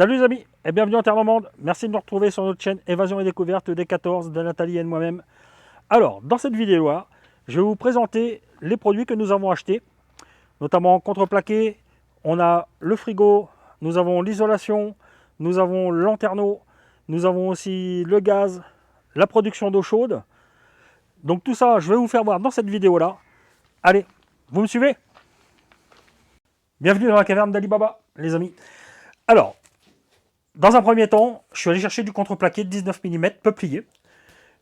Salut les amis et bienvenue en Terre Normande. Merci de nous retrouver sur notre chaîne Évasion et Découverte des 14 de Nathalie et de moi-même. Alors, dans cette vidéo-là, je vais vous présenter les produits que nous avons achetés, notamment contreplaqué. On a le frigo, nous avons l'isolation, nous avons le lanterneau, nous avons aussi le gaz, la production d'eau chaude. Donc tout ça, je vais vous faire voir dans cette vidéo-là. Allez, vous me suivez? Bienvenue dans la caverne d'Ali Baba, les amis. Alors, dans un premier temps, je suis allé chercher du contreplaqué de 19 mm peuplier.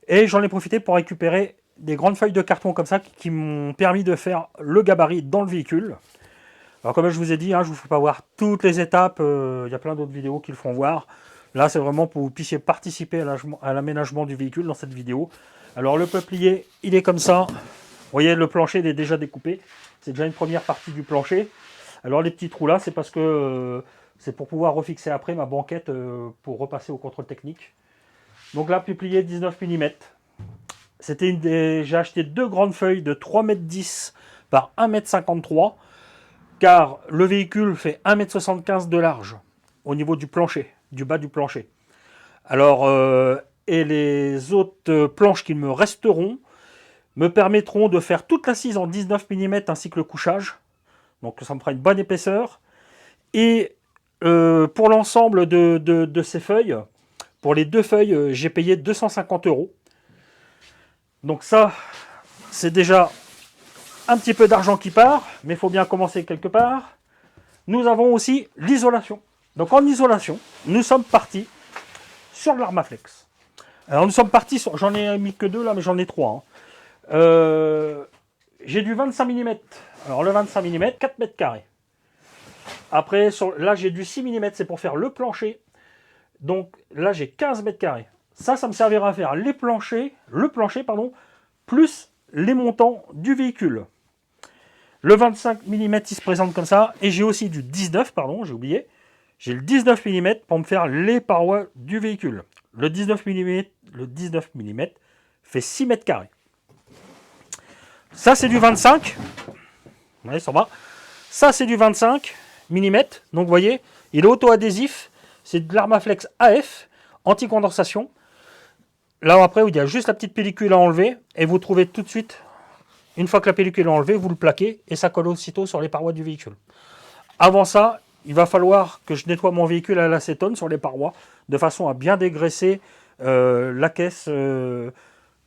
Et j'en ai profité pour récupérer des grandes feuilles de carton comme ça qui m'ont permis de faire le gabarit dans le véhicule. Alors comme je vous ai dit, je ne vous fais pas voir toutes les étapes, il y a plein d'autres vidéos qui le font voir. Là c'est vraiment pour que vous puissiez participer à l'aménagement du véhicule dans cette vidéo. Alors le peuplier, il est comme ça. Vous voyez, le plancher il est déjà découpé. C'est déjà une première partie du plancher. Alors les petits trous là, c'est parce que c'est pour pouvoir refixer après ma banquette pour repasser au contrôle technique. Donc là, peuplier 19 mm. J'ai acheté deux grandes feuilles de 3,10 m par 1,53 m, car le véhicule fait 1,75 m de large au niveau du plancher, du bas du plancher. Alors, et les autres planches qui me resteront me permettront de faire toute l'assise en 19 mm ainsi que le couchage. Donc ça me fera une bonne épaisseur. Et pour l'ensemble de ces feuilles, pour les deux feuilles, j'ai payé 250 €. Donc ça, c'est déjà un petit peu d'argent qui part, mais il faut bien commencer quelque part. Nous avons aussi l'isolation. Donc en isolation, nous sommes partis sur l'Armaflex. Alors nous sommes partis sur... J'en ai mis que deux là, mais j'en ai trois. J'ai du 25 mm. Alors le 25 mm, 4 mètres carrés. Après, là j'ai du 6 mm, c'est pour faire le plancher. Donc là j'ai 15 mètres carrés. Ça me servira à faire le plancher, plus les montants du véhicule. Le 25 mm, il se présente comme ça. Et j'ai aussi du 19, pardon, j'ai oublié. J'ai le 19 mm pour me faire les parois du véhicule. Le 19 mm fait 6 mètres carrés. Ça, c'est du 25. Vous voyez, ça va. Ça, c'est du 25 mm. Donc, vous voyez, il est auto-adhésif. C'est de l'Armaflex AF, anti-condensation. Là, après, il y a juste la petite pellicule à enlever. Et vous trouvez tout de suite, une fois que la pellicule est enlevée, vous le plaquez. Et ça colle aussitôt sur les parois du véhicule. Avant ça, il va falloir que je nettoie mon véhicule à l'acétone sur les parois, de façon à bien dégraisser la caisse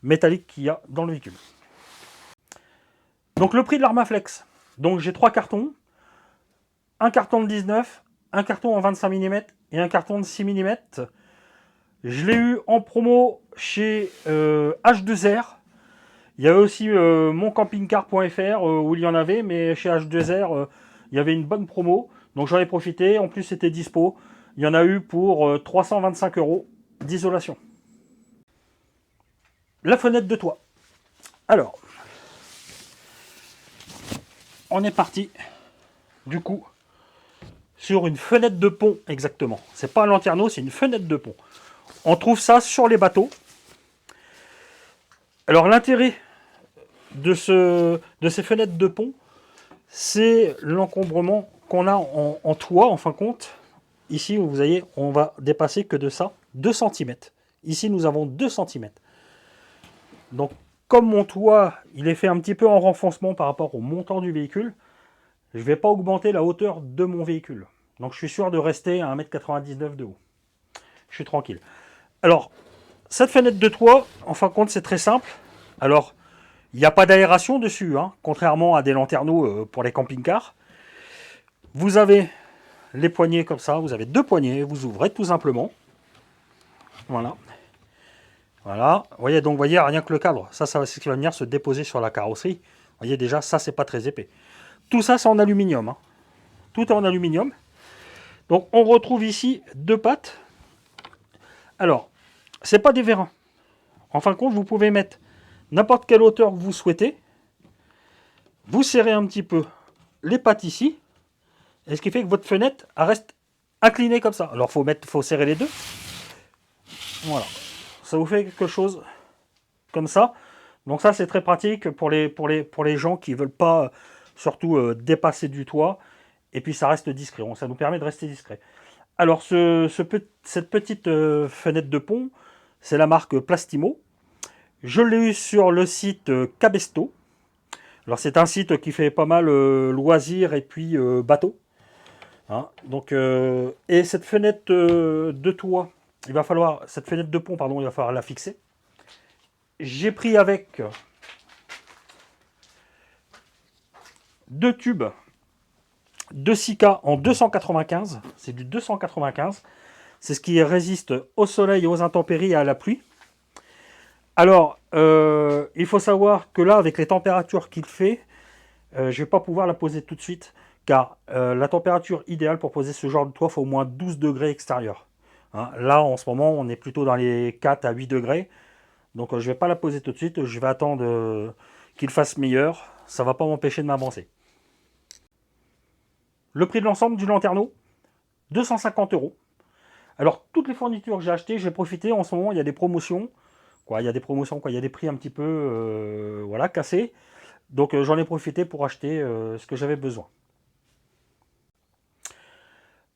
métallique qu'il y a dans le véhicule. Donc le prix de l'Armaflex. Donc j'ai trois cartons. Un carton de 19, un carton en 25 mm et un carton de 6 mm. Je l'ai eu en promo chez H2R. Il y avait aussi moncampingcar.fr où il y en avait, mais chez H2R, il y avait une bonne promo. Donc j'en ai profité. En plus, c'était dispo. Il y en a eu pour 325 € d'isolation. La fenêtre de toit. Alors, on est parti, du coup, sur une fenêtre de pont, exactement. C'est pas un lanterneau, c'est une fenêtre de pont. On trouve ça sur les bateaux. Alors l'intérêt de ces fenêtres de pont, c'est l'encombrement qu'on a en toit, en fin de compte. Ici, vous voyez, on va dépasser que de ça, 2 cm. Ici, nous avons 2 cm. Donc, comme mon toit, il est fait un petit peu en renfoncement par rapport au montant du véhicule, je ne vais pas augmenter la hauteur de mon véhicule. Donc, je suis sûr de rester à 1,99 m de haut. Je suis tranquille. Alors, cette fenêtre de toit, en fin de compte, c'est très simple. Alors, il n'y a pas d'aération dessus, contrairement à des lanterneaux pour les camping-cars. Vous avez les poignées comme ça, vous avez deux poignées, vous ouvrez tout simplement. Voilà. Voilà. Vous voyez, donc, voyez, rien que le cadre, ça c'est ce qui va venir se déposer sur la carrosserie. Vous voyez déjà, ça, c'est pas très épais. Tout ça, c'est en aluminium. Tout est en aluminium. Donc, on retrouve ici deux pattes. Alors, c'est pas des vérins. En fin de compte, vous pouvez mettre n'importe quelle hauteur que vous souhaitez. Vous serrez un petit peu les pattes ici. Et ce qui fait que votre fenêtre reste inclinée comme ça. Alors, faut serrer les deux. Voilà. Ça vous fait quelque chose comme ça. Donc ça, c'est très pratique pour les gens qui ne veulent pas surtout dépasser du toit. Et puis, ça reste discret. Ça nous permet de rester discret. Alors, cette petite fenêtre de pont, c'est la marque Plastimo. Je l'ai eu sur le site Cabesto. Alors, c'est un site qui fait pas mal loisirs et puis bateaux. Hein. Donc, et cette fenêtre de toit, cette fenêtre de pont, pardon, il va falloir la fixer. J'ai pris avec deux tubes de Sika en 295. C'est du 295. C'est ce qui résiste au soleil, aux intempéries et à la pluie. Alors, il faut savoir que là, avec les températures qu'il fait, je ne vais pas pouvoir la poser tout de suite, car la température idéale pour poser ce genre de toit, il faut au moins 12 degrés extérieurs. Hein, là, en ce moment, on est plutôt dans les 4 à 8 degrés. Donc, je ne vais pas la poser tout de suite. Je vais attendre qu'il fasse meilleur. Ça ne va pas m'empêcher de m'avancer. Le prix de l'ensemble du lanterneau, 250 euros. Alors, toutes les fournitures que j'ai achetées, j'ai profité. En ce moment, il y a des promotions. Il y a des promotions, il y a des prix un petit peu voilà, cassés. Donc, j'en ai profité pour acheter ce que j'avais besoin.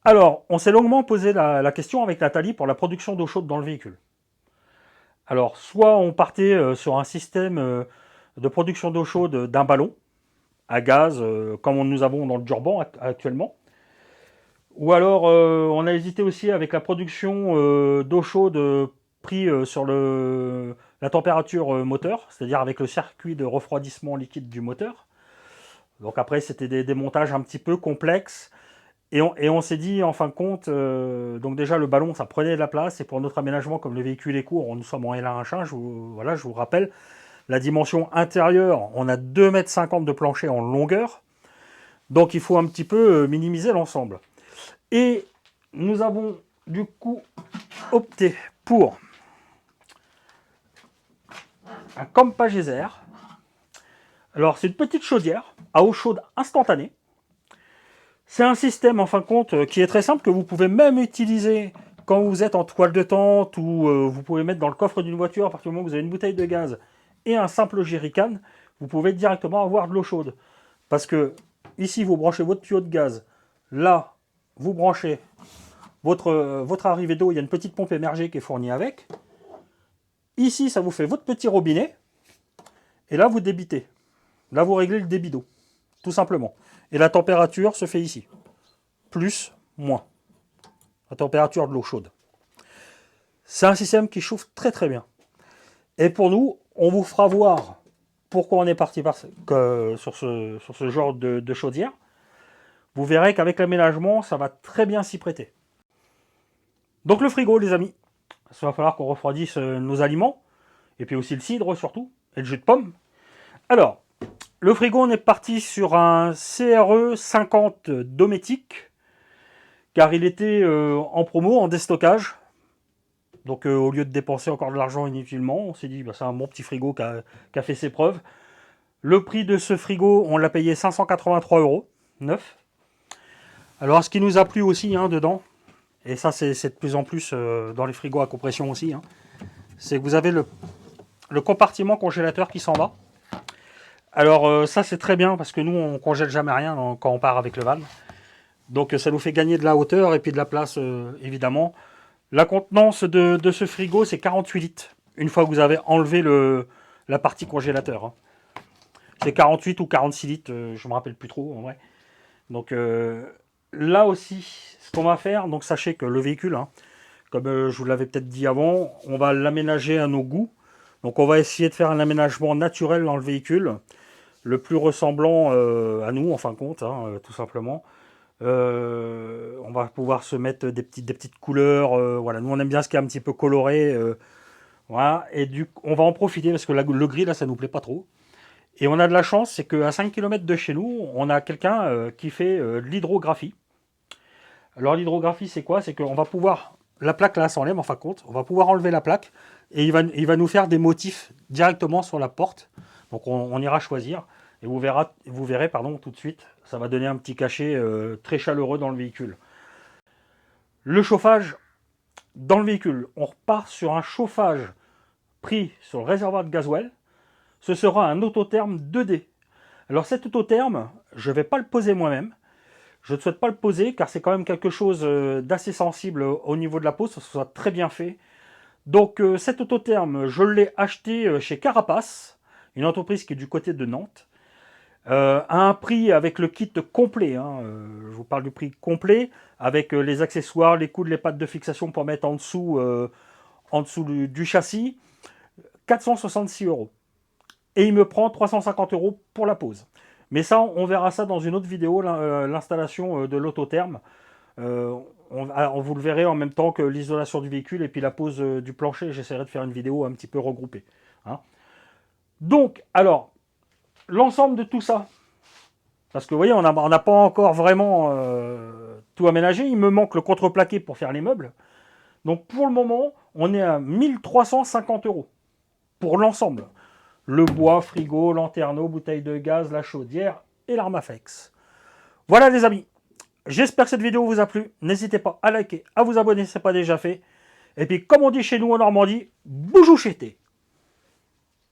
Alors, on s'est longuement posé la question avec Nathalie pour la production d'eau chaude dans le véhicule. Alors, soit on partait sur un système de production d'eau chaude d'un ballon à gaz, comme nous avons dans le Durban actuellement. Ou alors, on a hésité aussi avec la production d'eau chaude pris sur la température moteur, c'est-à-dire avec le circuit de refroidissement liquide du moteur. Donc après, c'était des montages un petit peu complexes. Et on s'est dit, en fin de compte, donc déjà le ballon, ça prenait de la place. Et pour notre aménagement, comme le véhicule est court, nous sommes en L1H1, je vous rappelle, la dimension intérieure, on a 2,50 m de plancher en longueur. Donc il faut un petit peu minimiser l'ensemble. Et nous avons du coup opté pour un Compa Geyser. Alors c'est une petite chaudière à eau chaude instantanée. C'est un système en fin de compte qui est très simple, que vous pouvez même utiliser quand vous êtes en toile de tente, ou vous pouvez mettre dans le coffre d'une voiture. À partir du moment où vous avez une bouteille de gaz et un simple jerrycan, vous pouvez directement avoir de l'eau chaude. Parce que ici vous branchez votre tuyau de gaz, là vous branchez votre arrivée d'eau, il y a une petite pompe émergée qui est fournie avec. Ici ça vous fait votre petit robinet, et là vous débitez. Là vous réglez le débit d'eau, tout simplement. Et la température se fait ici. Plus, moins. La température de l'eau chaude. C'est un système qui chauffe très très bien. Et pour nous, on vous fera voir pourquoi on est parti sur ce genre de chaudière. Vous verrez qu'avec l'aménagement, ça va très bien s'y prêter. Donc le frigo, les amis. Ça va falloir qu'on refroidisse nos aliments. Et puis aussi le cidre surtout. Et le jus de pomme. Alors, le frigo, on est parti sur un CRE 50 Dometic, car il était en promo, en déstockage. Donc au lieu de dépenser encore de l'argent inutilement, on s'est dit c'est un bon petit frigo qui a fait ses preuves. Le prix de ce frigo, on l'a payé 583 euros, neuf. Alors ce qui nous a plu aussi dedans, et ça c'est de plus en plus dans les frigos à compression aussi, c'est que vous avez le compartiment congélateur qui s'en va. Alors ça c'est très bien parce que nous on congèle jamais rien quand on part avec le van. Donc ça nous fait gagner de la hauteur et puis de la place évidemment. La contenance de ce frigo c'est 48 litres. Une fois que vous avez enlevé la partie congélateur. C'est 48 ou 46 litres, je ne me rappelle plus trop en vrai. Donc là aussi, ce qu'on va faire, donc sachez que le véhicule, comme je vous l'avais peut-être dit avant, on va l'aménager à nos goûts. Donc on va essayer de faire un aménagement naturel dans le véhicule, le plus ressemblant à nous en fin de compte, tout simplement. On va pouvoir se mettre des petites couleurs. Voilà, nous on aime bien ce qui est un petit peu coloré. Voilà, et on va en profiter parce que le gris là ça nous plaît pas trop. Et on a de la chance, c'est qu'à 5 km de chez nous, on a quelqu'un qui fait de l'hydrographie. Alors l'hydrographie c'est quoi? C'est qu'on va pouvoir, la plaque là s'enlève en fin de compte, on va pouvoir enlever la plaque et il va nous faire des motifs directement sur la porte. Donc on ira choisir et vous verrez tout de suite, ça va donner un petit cachet très chaleureux dans le véhicule. Le chauffage dans le véhicule, on repart sur un chauffage pris sur le réservoir de gasoil. Ce sera un autotherme 2D. Alors cet autotherme, je ne vais pas le poser moi-même. Je ne souhaite pas le poser car c'est quand même quelque chose d'assez sensible au niveau de la pose, que ce soit très bien fait. Donc cet Autotherm, je l'ai acheté chez Carapace, une entreprise qui est du côté de Nantes, à un prix avec le kit complet. Hein, je vous parle du prix complet, avec les accessoires, les coudes, les pattes de fixation pour mettre en dessous du châssis, 466 euros. Et il me prend 350 euros pour la pose. Mais ça, on verra ça dans une autre vidéo, l'installation de l'Autotherm. Vous le verrez en même temps que l'isolation du véhicule et puis la pose du plancher. J'essaierai de faire une vidéo un petit peu regroupée. Hein. Donc, alors, l'ensemble de tout ça, parce que vous voyez, on n'a pas encore vraiment tout aménagé. Il me manque le contreplaqué pour faire les meubles. Donc, pour le moment, on est à 1350 euros pour l'ensemble. Le bois, frigo, lanterneau, bouteille de gaz, la chaudière et l'Armaflex. Voilà les amis. J'espère que cette vidéo vous a plu. N'hésitez pas à liker, à vous abonner si ce n'est pas déjà fait. Et puis, comme on dit chez nous en Normandie, bougou chété.